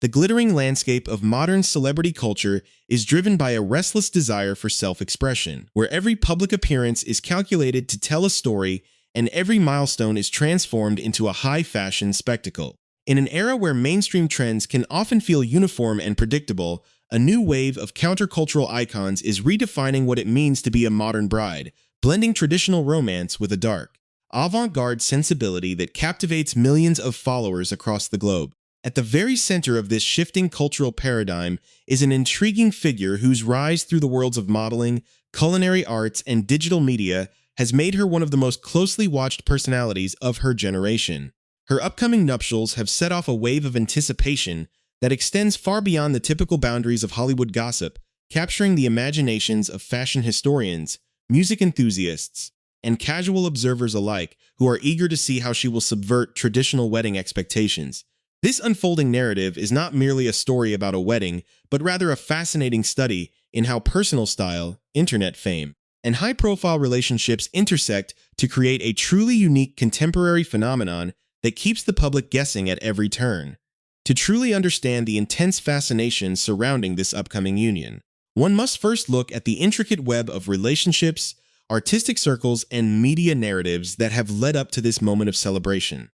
The glittering landscape of modern celebrity culture is driven by a restless desire for self-expression, where every public appearance is calculated to tell a story and every milestone is transformed into a high-fashion spectacle. In an era where mainstream trends can often feel uniform and predictable, a new wave of countercultural icons is redefining what it means to be a modern bride, blending traditional romance with a dark, avant-garde sensibility that captivates millions of followers across the globe. At the very center of this shifting cultural paradigm is an intriguing figure whose rise through the worlds of modeling, culinary arts, and digital media has made her one of the most closely watched personalities of her generation. Her upcoming nuptials have set off a wave of anticipation that extends far beyond the typical boundaries of Hollywood gossip, capturing the imaginations of fashion historians, music enthusiasts, and casual observers alike who are eager to see how she will subvert traditional wedding expectations. This unfolding narrative is not merely a story about a wedding, but rather a fascinating study in how personal style, internet fame, and high-profile relationships intersect to create a truly unique contemporary phenomenon that keeps the public guessing at every turn. To truly understand the intense fascination surrounding this upcoming union, one must first look at the intricate web of relationships, artistic circles, and media narratives that have led up to this moment of celebration.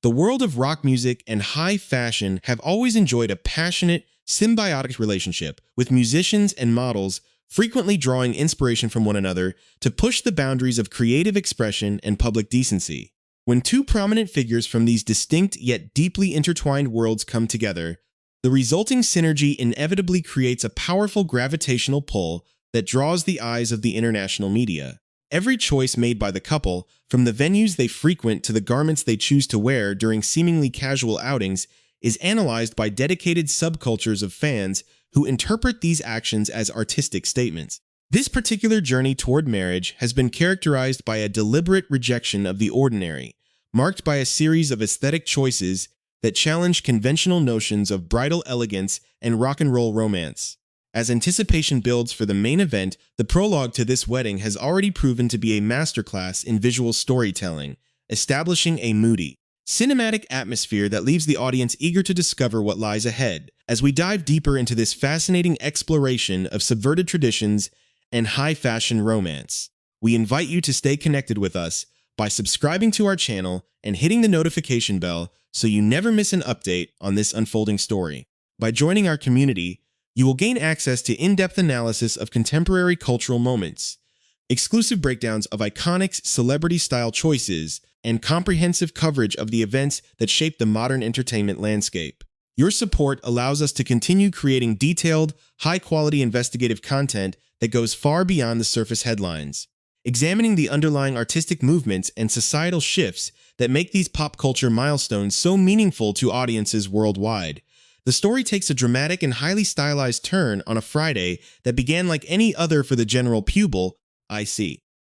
The world of rock music and high fashion have always enjoyed a passionate, symbiotic relationship, with musicians and models frequently drawing inspiration from one another to push the boundaries of creative expression and public decency. When two prominent figures from these distinct yet deeply intertwined worlds come together, the resulting synergy inevitably creates a powerful gravitational pull that draws the eyes of the international media. Every choice made by the couple, from the venues they frequent to the garments they choose to wear during seemingly casual outings, is analyzed by dedicated subcultures of fans who interpret these actions as artistic statements. This particular journey toward marriage has been characterized by a deliberate rejection of the ordinary, marked by a series of aesthetic choices that challenge conventional notions of bridal elegance and rock and roll romance. As anticipation builds for the main event, the prologue to this wedding has already proven to be a masterclass in visual storytelling, establishing a moody, cinematic atmosphere that leaves the audience eager to discover what lies ahead. As we dive deeper into this fascinating exploration of subverted traditions and high-fashion romance, we invite you to stay connected with us by subscribing to our channel and hitting the notification bell so you never miss an update on this unfolding story. By joining our community, you will gain access to in-depth analysis of contemporary cultural moments, exclusive breakdowns of iconic celebrity-style choices, and comprehensive coverage of the events that shape the modern entertainment landscape. Your support allows us to continue creating detailed, high-quality investigative content that goes far beyond the surface headlines, examining the underlying artistic movements and societal shifts that make these pop culture milestones so meaningful to audiences worldwide. The story takes a dramatic and highly stylized turn on a Friday that began like any other for the general pupil,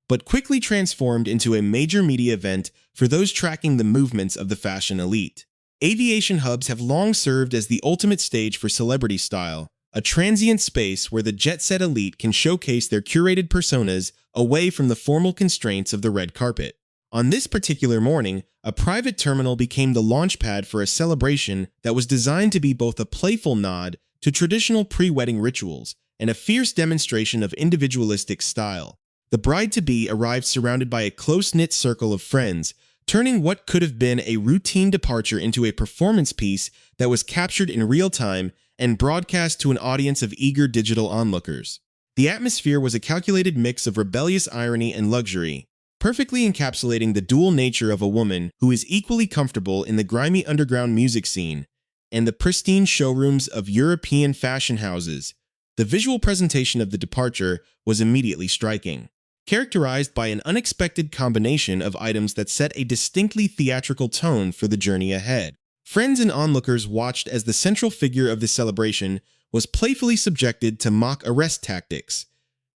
but quickly transformed into a major media event for those tracking the movements of the fashion elite. Aviation hubs have long served as the ultimate stage for celebrity style, a transient space where the jet-set elite can showcase their curated personas away from the formal constraints of the red carpet. On this particular morning, a private terminal became the launchpad for a celebration that was designed to be both a playful nod to traditional pre-wedding rituals and a fierce demonstration of individualistic style. The bride-to-be arrived surrounded by a close-knit circle of friends, turning what could have been a routine departure into a performance piece that was captured in real time and broadcast to an audience of eager digital onlookers. The atmosphere was a calculated mix of rebellious irony and luxury, perfectly encapsulating the dual nature of a woman who is equally comfortable in the grimy underground music scene and the pristine showrooms of European fashion houses. The visual presentation of the departure was immediately striking, characterized by an unexpected combination of items that set a distinctly theatrical tone for the journey ahead. Friends and onlookers watched as the central figure of the celebration was playfully subjected to mock arrest tactics,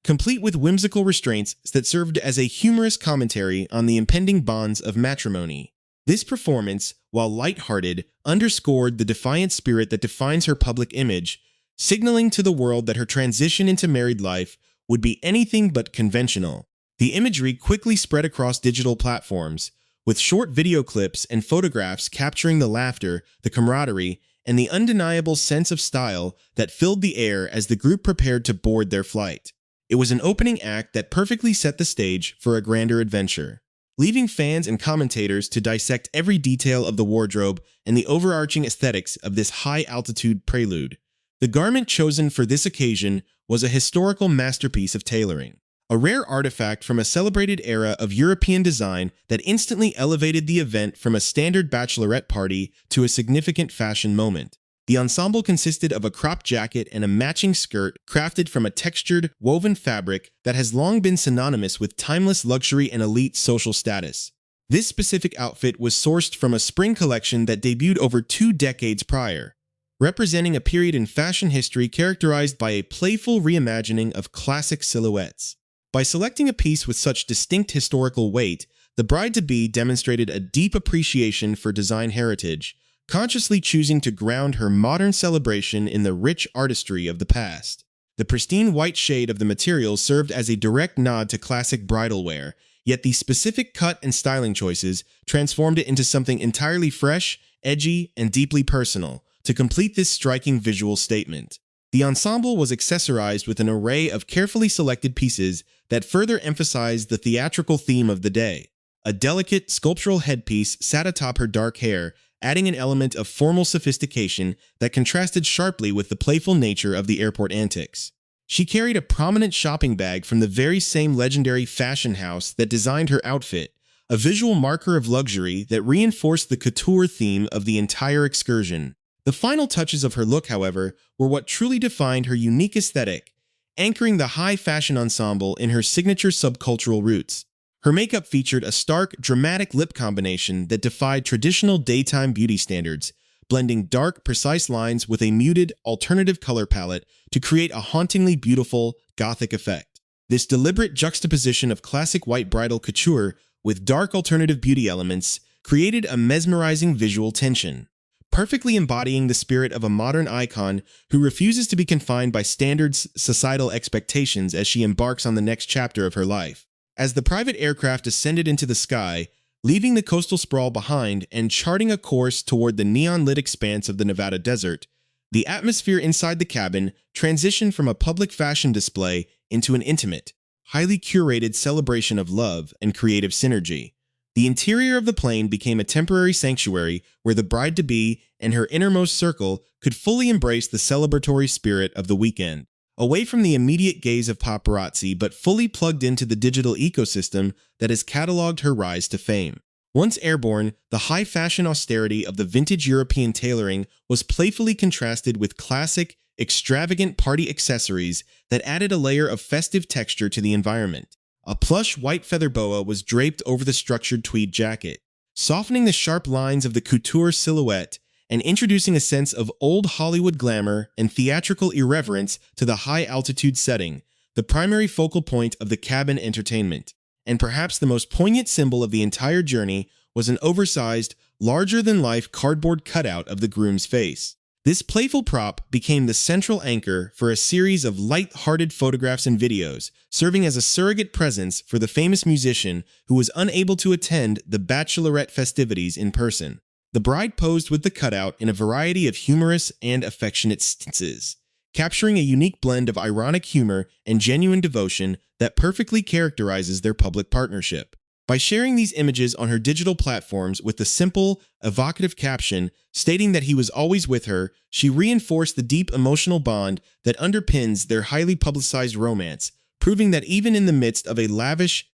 complete with whimsical restraints that served as a humorous commentary on the impending bonds of matrimony. This performance, while lighthearted, underscored the defiant spirit that defines her public image, signaling to the world that her transition into married life would be anything but conventional. The imagery quickly spread across digital platforms, with short video clips and photographs capturing the laughter, the camaraderie, and the undeniable sense of style that filled the air as the group prepared to board their flight. It was an opening act that perfectly set the stage for a grander adventure, leaving fans and commentators to dissect every detail of the wardrobe and the overarching aesthetics of this high-altitude prelude. The garment chosen for this occasion was a historical masterpiece of tailoring, a rare artifact from a celebrated era of European design that instantly elevated the event from a standard bachelorette party to a significant fashion moment. The ensemble consisted of a crop jacket and a matching skirt crafted from a textured, woven fabric that has long been synonymous with timeless luxury and elite social status. This specific outfit was sourced from a spring collection that debuted over 2 decades prior, representing a period in fashion history characterized by a playful reimagining of classic silhouettes. By selecting a piece with such distinct historical weight, the bride-to-be demonstrated a deep appreciation for design heritage, consciously choosing to ground her modern celebration in the rich artistry of the past. The pristine white shade of the material served as a direct nod to classic bridal wear, yet the specific cut and styling choices transformed it into something entirely fresh, edgy, and deeply personal, to complete this striking visual statement. The ensemble was accessorized with an array of carefully selected pieces that further emphasized the theatrical theme of the day. A delicate, sculptural headpiece sat atop her dark hair, adding an element of formal sophistication that contrasted sharply with the playful nature of the airport antics. She carried a prominent shopping bag from the very same legendary fashion house that designed her outfit, a visual marker of luxury that reinforced the couture theme of the entire excursion. The final touches of her look, however, were what truly defined her unique aesthetic, anchoring the high fashion ensemble in her signature subcultural roots. Her makeup featured a stark, dramatic lip combination that defied traditional daytime beauty standards, blending dark, precise lines with a muted, alternative color palette to create a hauntingly beautiful, gothic effect. This deliberate juxtaposition of classic white bridal couture with dark alternative beauty elements created a mesmerizing visual tension, perfectly embodying the spirit of a modern icon who refuses to be confined by standards, societal expectations as she embarks on the next chapter of her life. As the private aircraft ascended into the sky, leaving the coastal sprawl behind and charting a course toward the neon-lit expanse of the Nevada desert, the atmosphere inside the cabin transitioned from a public fashion display into an intimate, highly curated celebration of love and creative synergy. The interior of the plane became a temporary sanctuary where the bride-to-be and her innermost circle could fully embrace the celebratory spirit of the weekend. Away from the immediate gaze of paparazzi but fully plugged into the digital ecosystem that has cataloged her rise to fame. Once airborne, the high-fashion austerity of the vintage European tailoring was playfully contrasted with classic, extravagant party accessories that added a layer of festive texture to the environment. A plush white feather boa was draped over the structured tweed jacket, softening the sharp lines of the couture silhouette and introducing a sense of old Hollywood glamour and theatrical irreverence to the high-altitude setting, the primary focal point of the cabin entertainment. And perhaps the most poignant symbol of the entire journey was an oversized, larger-than-life cardboard cutout of the groom's face. This playful prop became the central anchor for a series of light-hearted photographs and videos, serving as a surrogate presence for the famous musician who was unable to attend the bachelorette festivities in person. The bride posed with the cutout in a variety of humorous and affectionate stances, capturing a unique blend of ironic humor and genuine devotion that perfectly characterizes their public partnership. By sharing these images on her digital platforms with the simple, evocative caption stating that he was always with her, she reinforced the deep emotional bond that underpins their highly publicized romance, proving that even in the midst of a lavish,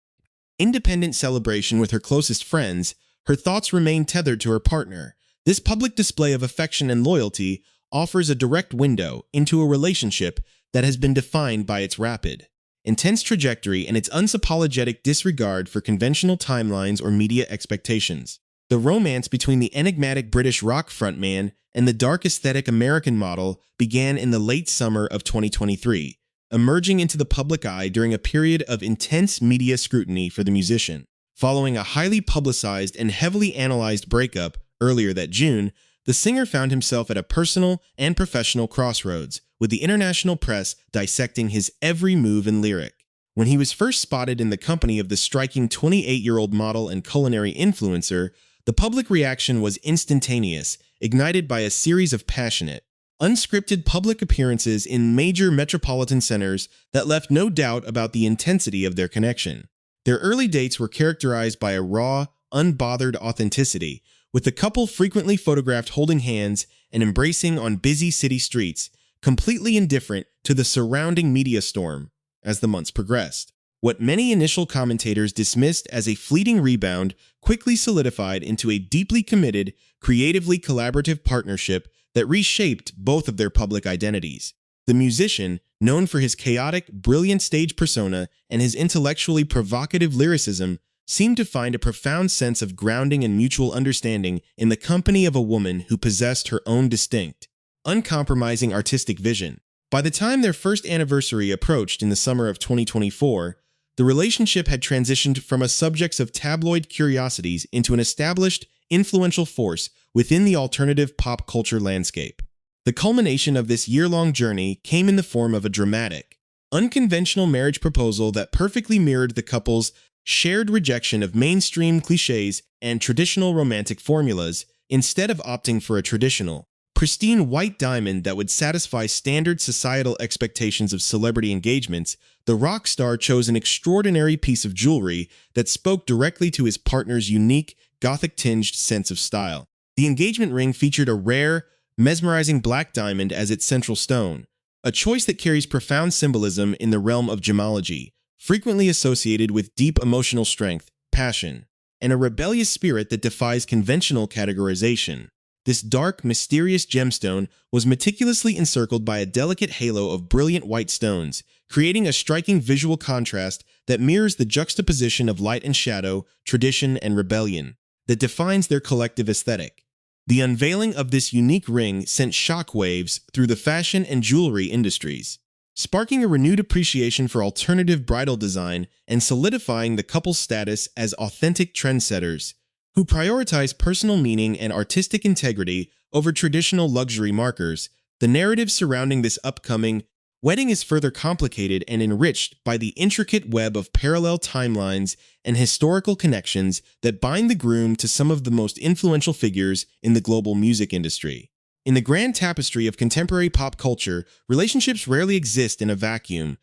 independent celebration with her closest friends, her thoughts remain tethered to her partner. This public display of affection and loyalty offers a direct window into a relationship that has been defined by its rapid, intense trajectory and its unapologetic disregard for conventional timelines or media expectations. The romance between the enigmatic British rock frontman and the dark aesthetic American model began in the late summer of 2023, emerging into the public eye during a period of intense media scrutiny for the musician. Following a highly publicized and heavily analyzed breakup earlier that June, the singer found himself at a personal and professional crossroads, with the international press dissecting his every move and lyric. When he was first spotted in the company of the striking 28-year-old model and culinary influencer, the public reaction was instantaneous, ignited by a series of passionate, unscripted public appearances in major metropolitan centers that left no doubt about the intensity of their connection. Their early dates were characterized by a raw, unbothered authenticity, with the couple frequently photographed holding hands and embracing on busy city streets, completely indifferent to the surrounding media storm. As the months progressed, what many initial commentators dismissed as a fleeting rebound quickly solidified into a deeply committed, creatively collaborative partnership that reshaped both of their public identities. The musician, known for his chaotic, brilliant stage persona and his intellectually provocative lyricism, seemed to find a profound sense of grounding and mutual understanding in the company of a woman who possessed her own distinct, uncompromising artistic vision. By the time their first anniversary approached in the summer of 2024, the relationship had transitioned from a subject of tabloid curiosities into an established, influential force within the alternative pop culture landscape. The culmination of this year-long journey came in the form of a dramatic, unconventional marriage proposal that perfectly mirrored the couple's shared rejection of mainstream cliches and traditional romantic formulas, instead of opting for a traditional, pristine white diamond that would satisfy standard societal expectations of celebrity engagements. The rock star chose an extraordinary piece of jewelry that spoke directly to his partner's unique, gothic-tinged sense of style. The engagement ring featured a rare, mesmerizing black diamond as its central stone, a choice that carries profound symbolism in the realm of gemology, frequently associated with deep emotional strength, passion, and a rebellious spirit that defies conventional categorization. This dark, mysterious gemstone was meticulously encircled by a delicate halo of brilliant white stones, creating a striking visual contrast that mirrors the juxtaposition of light and shadow, tradition and rebellion, that defines their collective aesthetic. The unveiling of this unique ring sent shockwaves through the fashion and jewelry industries, sparking a renewed appreciation for alternative bridal design and solidifying the couple's status as authentic trendsetters who prioritize personal meaning and artistic integrity over traditional luxury markers. The narrative surrounding this upcoming wedding is further complicated and enriched by the intricate web of parallel timelines and historical connections that bind the groom to some of the most influential figures in the global music industry. In the grand tapestry of contemporary pop culture, relationships rarely exist in a vacuum,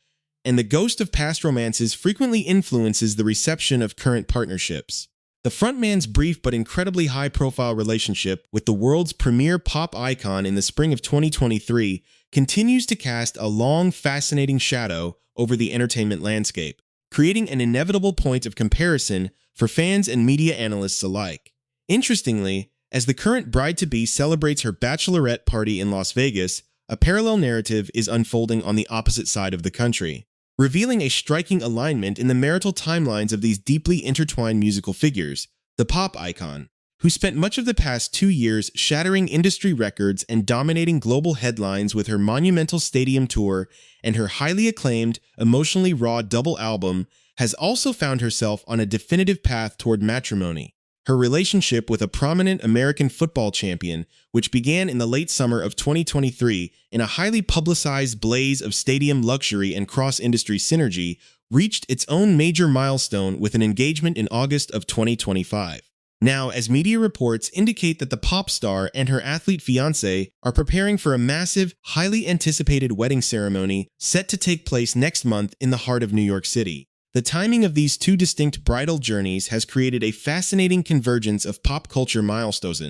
and the ghost of past romances frequently influences the reception of current partnerships. The frontman's brief but incredibly high-profile relationship with the world's premier pop icon in the spring of 2023 continues to cast a long, fascinating shadow over the entertainment landscape, creating an inevitable point of comparison for fans and media analysts alike. Interestingly, as the current bride-to-be celebrates her bachelorette party in Las Vegas, a parallel narrative is unfolding on the opposite side of the country, revealing a striking alignment in the marital timelines of these deeply intertwined musical figures. The pop icon, who spent much of the past 2 years shattering industry records and dominating global headlines with her monumental stadium tour and her highly acclaimed, emotionally raw double album, has also found herself on a definitive path toward matrimony. Her relationship with a prominent American football champion, which began in the late summer of 2023 in a highly publicized blaze of stadium luxury and cross-industry synergy, reached its own major milestone with an engagement in August of 2025. Now, as media reports indicate that the pop star and her athlete fiancé are preparing for a massive, highly anticipated wedding ceremony set to take place next month in the heart of New York City. The timing of these two distinct bridal journeys has created a fascinating convergence of pop culture milestones.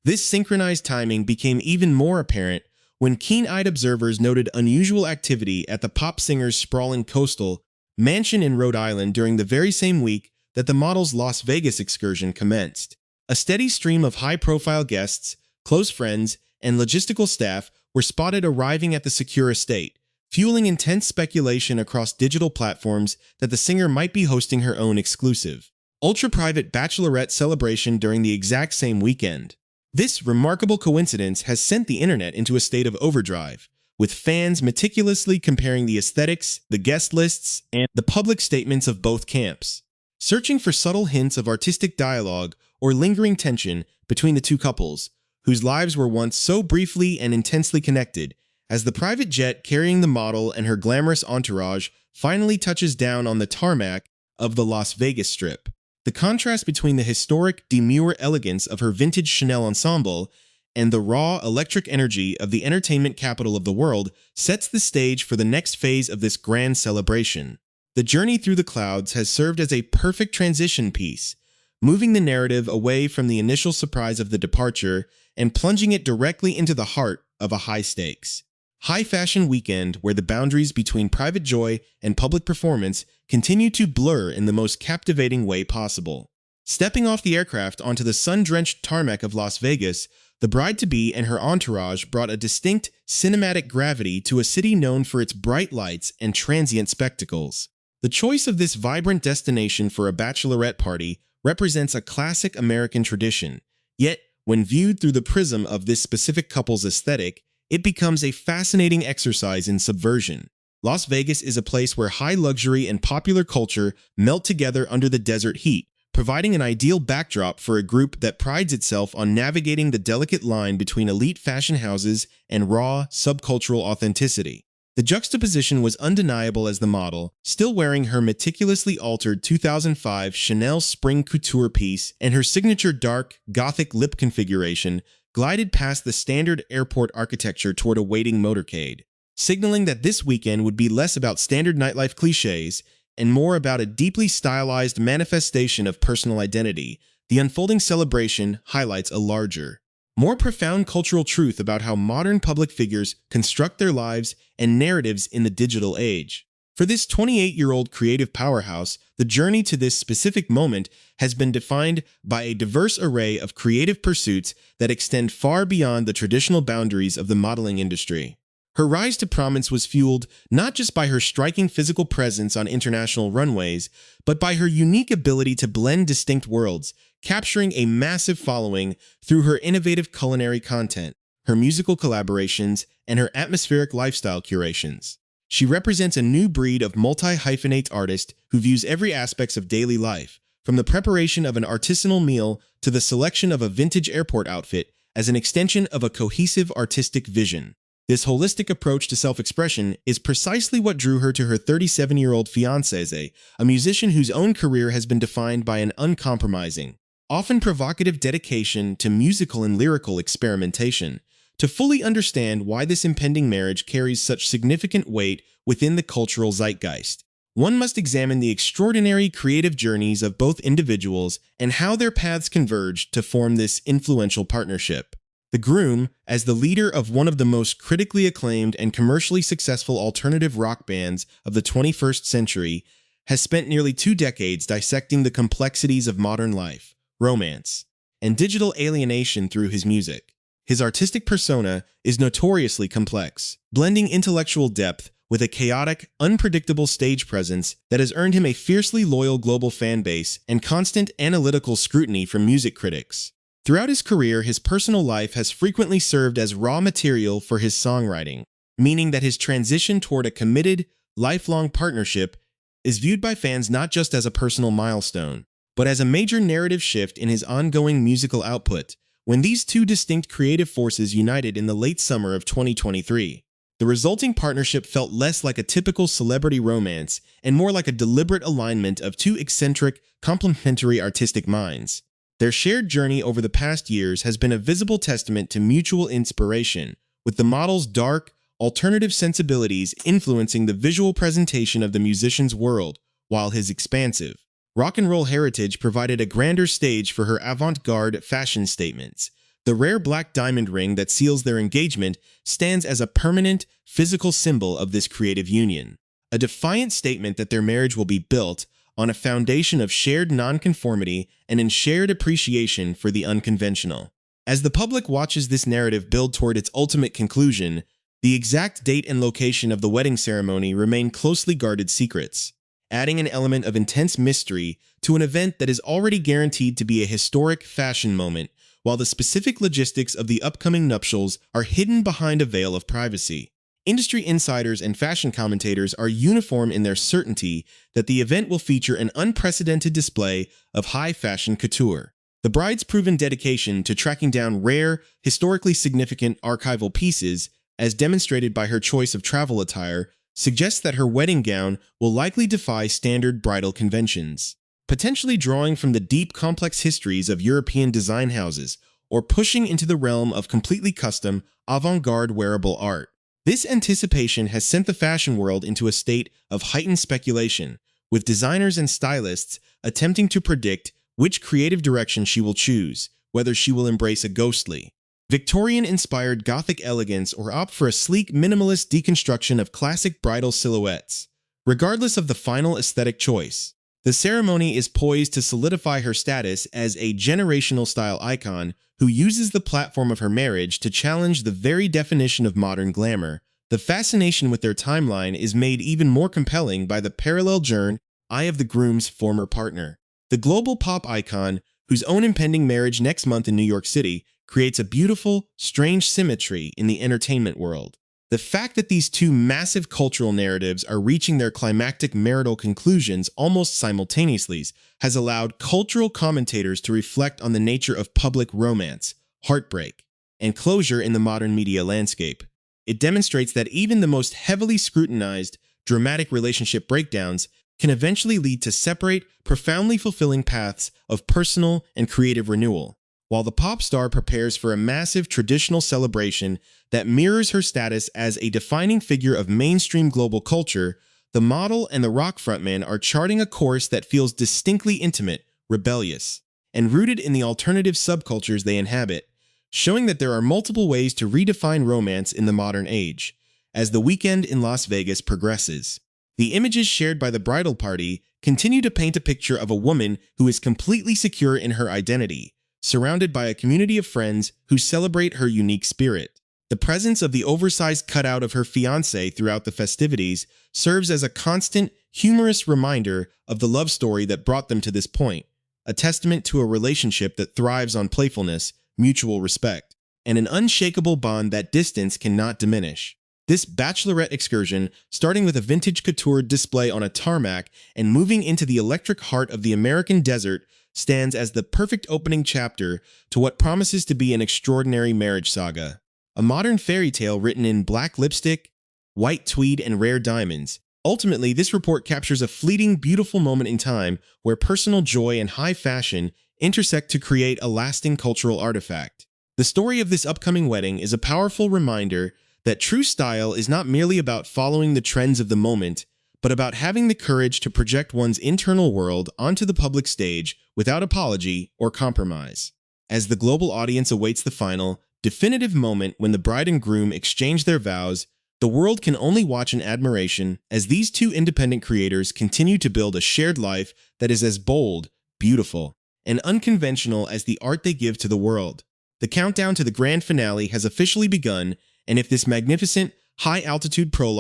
This synchronized timing became even more apparent when keen-eyed observers noted unusual activity at the pop singer's sprawling coastal mansion in Rhode Island during the very same week that the model's Las Vegas excursion commenced. A steady stream of high-profile guests, close friends, and logistical staff were spotted arriving at the secure estate, fueling intense speculation across digital platforms that the singer might be hosting her own exclusive, ultra-private bachelorette celebration during the exact same weekend. This remarkable coincidence has sent the internet into a state of overdrive, with fans meticulously comparing the aesthetics, the guest lists, and the public statements of both camps, searching for subtle hints of artistic dialogue or lingering tension between the two couples, whose lives were once so briefly and intensely connected. As the private jet carrying the model and her glamorous entourage finally touches down on the tarmac of the Las Vegas Strip, the contrast between the historic, demure elegance of her vintage Chanel ensemble and the raw, electric energy of the entertainment capital of the world sets the stage for the next phase of this grand celebration. The journey through the clouds has served as a perfect transition piece, moving the narrative away from the initial surprise of the departure and plunging it directly into the heart of a high-stakes, high-fashion weekend where the boundaries between private joy and public performance continue to blur in the most captivating way possible. Stepping off the aircraft onto the sun-drenched tarmac of Las Vegas, the bride-to-be and her entourage brought a distinct cinematic gravity to a city known for its bright lights and transient spectacles. The choice of this vibrant destination for a bachelorette party represents a classic American tradition, yet when viewed through the prism of this specific couple's aesthetic, it becomes a fascinating exercise in subversion. Las Vegas is a place where high luxury and popular culture melt together under the desert heat, providing an ideal backdrop for a group that prides itself on navigating the delicate line between elite fashion houses and raw, subcultural authenticity. The juxtaposition was undeniable as the model, still wearing her meticulously altered 2005 Chanel spring couture piece and her signature dark, gothic lip configuration, glided past the standard airport architecture toward a waiting motorcade, signaling that this weekend would be less about standard nightlife cliches and more about a deeply stylized manifestation of personal identity. The unfolding celebration highlights a larger, more profound cultural truth about how modern public figures construct their lives and narratives in the digital age. For this 28-year-old creative powerhouse, the journey to this specific moment has been defined by a diverse array of creative pursuits that extend far beyond the traditional boundaries of the modeling industry. Her rise to prominence was fueled not just by her striking physical presence on international runways, but by her unique ability to blend distinct worlds, capturing a massive following through her innovative culinary content, her musical collaborations, and her atmospheric lifestyle curations. She represents a new breed of multi-hyphenate artist who views every aspect of daily life, from the preparation of an artisanal meal to the selection of a vintage airport outfit, as an extension of a cohesive artistic vision. This holistic approach to self-expression is precisely what drew her to her 37-year-old fiancé, a musician whose own career has been defined by an uncompromising, often provocative dedication to musical and lyrical experimentation. To fully understand why this impending marriage carries such significant weight within the cultural zeitgeist, one must examine the extraordinary creative journeys of both individuals and how their paths converged to form this influential partnership. The groom, as the leader of one of the most critically acclaimed and commercially successful alternative rock bands of the 21st century, has spent nearly 2 decades dissecting the complexities of modern life, romance, and digital alienation through his music. His artistic persona is notoriously complex, blending intellectual depth with a chaotic, unpredictable stage presence that has earned him a fiercely loyal global fan base and constant analytical scrutiny from music critics. Throughout his career, his personal life has frequently served as raw material for his songwriting, meaning that his transition toward a committed, lifelong partnership is viewed by fans not just as a personal milestone, but as a major narrative shift in his ongoing musical output. When these two distinct creative forces united in the late summer of 2023, the resulting partnership felt less like a typical celebrity romance and more like a deliberate alignment of two eccentric, complementary artistic minds. Their shared journey over the past years has been a visible testament to mutual inspiration, with the model's dark, alternative sensibilities influencing the visual presentation of the musician's world, while his expansive, rock and roll heritage provided a grander stage for her avant-garde fashion statements. The rare black diamond ring that seals their engagement stands as a permanent, physical symbol of this creative union, a defiant statement that their marriage will be built on a foundation of shared nonconformity and in shared appreciation for the unconventional. As the public watches this narrative build toward its ultimate conclusion, the exact date and location of the wedding ceremony remain closely guarded secrets, adding an element of intense mystery to an event that is already guaranteed to be a historic fashion moment, while the specific logistics of the upcoming nuptials are hidden behind a veil of privacy. Industry insiders and fashion commentators are uniform in their certainty that the event will feature an unprecedented display of high-fashion couture. The bride's proven dedication to tracking down rare, historically significant archival pieces, as demonstrated by her choice of travel attire, suggests that her wedding gown will likely defy standard bridal conventions, potentially drawing from the deep, complex histories of European design houses. or pushing into the realm of completely custom, avant-garde wearable art. This anticipation has sent the fashion world into a state of heightened speculation, with designers and stylists attempting to predict which creative direction she will choose, whether she will embrace a ghostly, Victorian-inspired gothic elegance or opt for a sleek, minimalist deconstruction of classic bridal silhouettes. Regardless of the final aesthetic choice, the ceremony is poised to solidify her status as a generational style icon who uses the platform of her marriage to challenge the very definition of modern glamour. The fascination with their timeline is made even more compelling by the parallel journey of the groom's former partner. The global pop icon, whose own impending marriage next month in New York City, creates a beautiful, strange symmetry in the entertainment world. The fact that these two massive cultural narratives are reaching their climactic marital conclusions almost simultaneously has allowed cultural commentators to reflect on the nature of public romance, heartbreak, and closure in the modern media landscape. It demonstrates that even the most heavily scrutinized, dramatic relationship breakdowns can eventually lead to separate, profoundly fulfilling paths of personal and creative renewal. While the pop star prepares for a massive traditional celebration that mirrors her status as a defining figure of mainstream global culture, the model and the rock frontman are charting a course that feels distinctly intimate, rebellious, and rooted in the alternative subcultures they inhabit, showing that there are multiple ways to redefine romance in the modern age. As the weekend in Las Vegas progresses, the images shared by the bridal party continue to paint a picture of a woman who is completely secure in her identity, surrounded by a community of friends who celebrate her unique spirit. The presence of the oversized cutout of her fiancé throughout the festivities serves as a constant, humorous reminder of the love story that brought them to this point, a testament to a relationship that thrives on playfulness, mutual respect, and an unshakable bond that distance cannot diminish. This bachelorette excursion, starting with a vintage couture display on a tarmac and moving into the electric heart of the American desert, stands as the perfect opening chapter to what promises to be an extraordinary marriage saga. A modern fairy tale written in black lipstick, white tweed, and rare diamonds. Ultimately, this report captures a fleeting, beautiful moment in time where personal joy and high fashion intersect to create a lasting cultural artifact. The story of this upcoming wedding is a powerful reminder that true style is not merely about following the trends of the moment, but about having the courage to project one's internal world onto the public stage without apology or compromise. As the global audience awaits the final, definitive moment when the bride and groom exchange their vows, the world can only watch in admiration as these two independent creators continue to build a shared life that is as bold, beautiful, and unconventional as the art they give to the world. The countdown to the grand finale has officially begun, and if this magnificent, high-altitude prologue